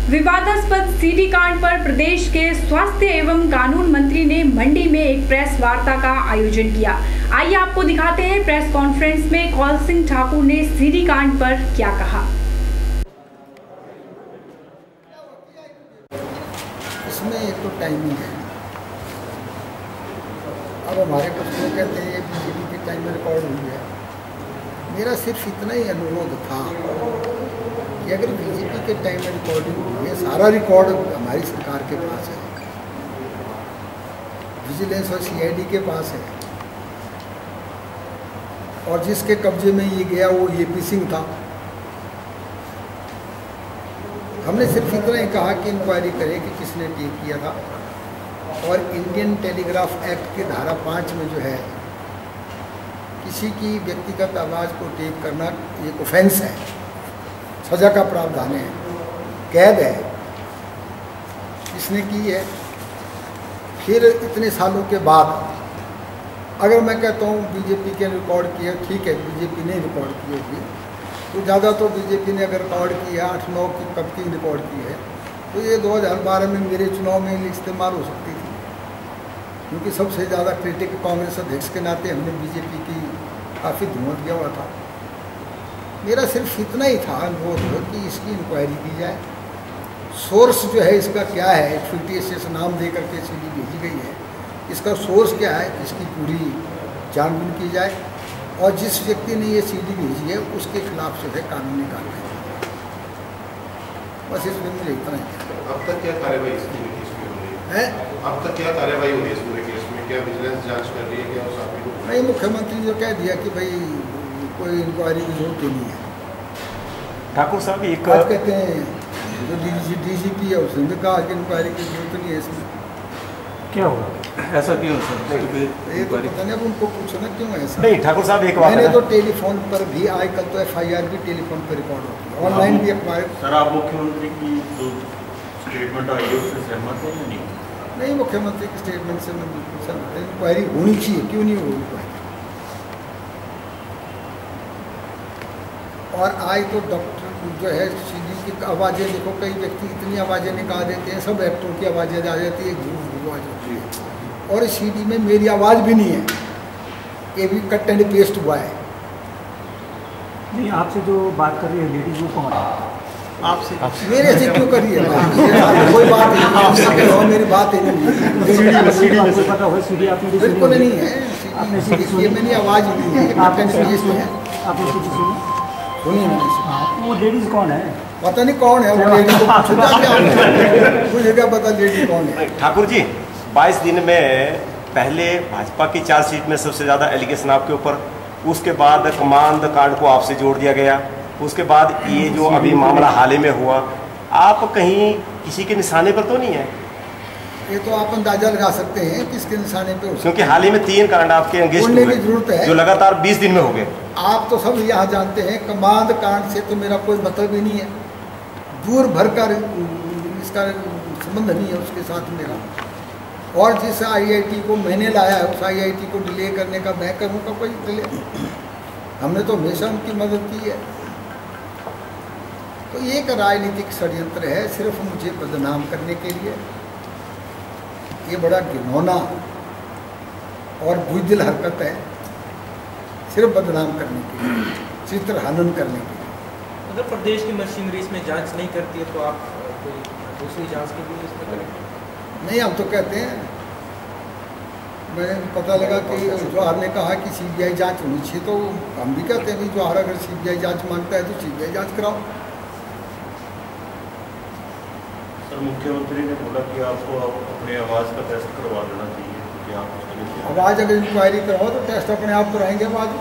विवादास्पद सीडी कांड पर प्रदेश के स्वास्थ्य एवं कानून मंत्री ने मंडी में एक प्रेस वार्ता का आयोजन किया। आइए आपको दिखाते हैं प्रेस कॉन्फ्रेंस में कौल सिंह ठाकुर ने सीडी कांड पर क्या कहा। इसमें एक तो टाइमिंग है। अब हमारे कुछ लोग कहते हैं बीजेपी के टाइम में रिकॉर्ड हुई है। मेरा सिर्फ इतना ही अनुरोध था कि अगर बीजेपी के टाइम में रिकॉर्डिंग हुई है, सारा रिकॉर्ड हमारी सरकार के पास है, विजिलेंस और सीआईडी के पास है, और जिसके कब्जे में ये गया वो एपी सिंह था। हमने सिर्फ इतना ही कहा कि इंक्वायरी करें कि किसने टेप किया था, और इंडियन टेलीग्राफ एक्ट के धारा 5 में जो है किसी की व्यक्तिगत आवाज़ को टेप करना एक ऑफेंस है, सज़ा का प्रावधान है, कैद है, इसने की है। फिर इतने सालों के बाद अगर मैं कहता हूँ बीजेपी के रिकॉर्ड किया, ठीक है, बीजेपी ने रिकॉर्ड की होगी तो ज़्यादा, तो बीजेपी ने अगर रिकॉर्ड किया 8-9 की कब की रिकॉर्ड की है, तो ये 2012 में मेरे चुनाव में इस्तेमाल हो सकती थी, क्योंकि सबसे ज़्यादा क्रिटिक कांग्रेस अध्यक्ष के नाते हमने बीजेपी की काफ़ी धुआं दिया हुआ था। मेरा सिर्फ इतना ही था अनुरोध कि इसकी इंक्वायरी की जाए, सोर्स जो है इसका क्या है, फिक्टिशियस नाम दे करके सीडी भेजी गई है, इसका सोर्स क्या है, इसकी पूरी छानबीन की जाए, और जिस व्यक्ति ने ये सीडी भेजी है उसके खिलाफ जो है कानूनी कार्रवाई। बस इसमें मुझे इतना ही। अब तक क्या कार्रवाई इसमें हो रही है? अब तक क्या कार्रवाई हो रही है इस पूरे केस में? क्या विजिलेंस जांच कर रही है? क्या उस आदमी को नहीं, मुख्यमंत्री ने कह दिया कि भाई कोई इंक्वायरी की जरूरत ही नहीं है। ठाकुर साहब एक आज कहते हैं जो डीजीपी है उसने भी कहा कि इंक्वायरी की जरूरत नहीं है इसमें। क्या हुआ, ऐसा क्यों सर? ये तो पता नहीं, अब उनको पूछो ना क्यों ऐसा। नहीं ठाकुर साहब एक बात मैंने है, तो टेलीफोन पर भी आजकल तो एफआईआर भी टेलीफोन पर रिकॉर्ड होती है, ऑनलाइन भी अखबार। सर आप मुख्यमंत्री की जो स्टेटमेंट आई है उससे सहमत है या नहीं? नहीं, मुख्यमंत्री की स्टेटमेंट से मैं बिल्कुल सहमत है। इंक्वायरी होनी चाहिए, क्यों नहीं होगी इंक्वायरी। और आज तो डॉक्टर जो है सीडी की आवाज़ें देखो, कई व्यक्ति इतनी आवाज़ें निकाल देते हैं, सब एक्टरों की आवाज़ें आ जाती है, झूठ आवाज़ होती है, और सीडी में मेरी आवाज़ भी नहीं है, ये भी कट एंड पेस्ट हुआ है। नहीं, आपसे जो बात कर रही है लेडीज वो कौन है? आपसे मेरे से क्यों करिए? कोई बात नहीं, आपसे करो, मेरी बात ही नहीं। पता हो सीडी आपने बिल्कुल नहीं है, ये मेरी आवाज़ ही नहीं है, आपने आपने सुनी मैंने। वो लेडीज कौन है? पता नहीं कौन है वो लेडी, को पूछूंगा क्या? मुझे क्या पता लेडी कौन है। ठाकुर जी 22 दिन में पहले भाजपा की चार्जशीट में सबसे ज़्यादा एलिगेशन आपके ऊपर, उसके बाद कमांड कांड को आपसे जोड़ दिया गया, उसके बाद ये जो अभी मामला हाल ही में हुआ, आप कहीं किसी के निशाने पर तो नहीं है? ये तो आप अंदाजा लगा सकते हैं किसके निशाने पे, क्योंकि हाल ही में 3 कांड आपके एंगेज बोलने की जरूरत है जो लगातार 20 दिन में हो गए। आप तो सब यहाँ जानते हैं, कमांड कांड से तो मेरा कोई मतलब ही नहीं है, दूर भर कर इसका संबंध नहीं है उसके साथ मेरा। और जिस आईआईटी को मैंने लाया है उस आईआईटी को डिले करने का मैं करूँगा कोई डिले? हमने तो हमेशा उनकी मदद की है। तो ये एक राजनीतिक षड्यंत्र है, सिर्फ मुझे बदनाम करने के लिए। ये बड़ा घिनौना और बुज़दिल हरकत है, सिर्फ बदनाम करने के लिए, चित्रहनन करने के लिए। अगर प्रदेश की मशीनरी इसमें जांच नहीं करती है तो आप कोई दूसरी जांच के लिए इसमें करेंगे? नहीं, हम तो कहते हैं, मैंने पता लगा कि जवाहर ने कहा कि सीबीआई जांच होनी चाहिए, तो हम भी कहते हैं भाई जवाहर अगर सीबीआई जांच मांगता है तो सीबीआई जांच कराओ। सर मुख्यमंत्री ने बोला कि आपको अपने आवाज़ का टेस्ट करवा लेना चाहिए, क्योंकि आप आवाज़ अगर इंक्वायरी कराओ तो टेस्ट अपने आप कराएंगे आवाज़।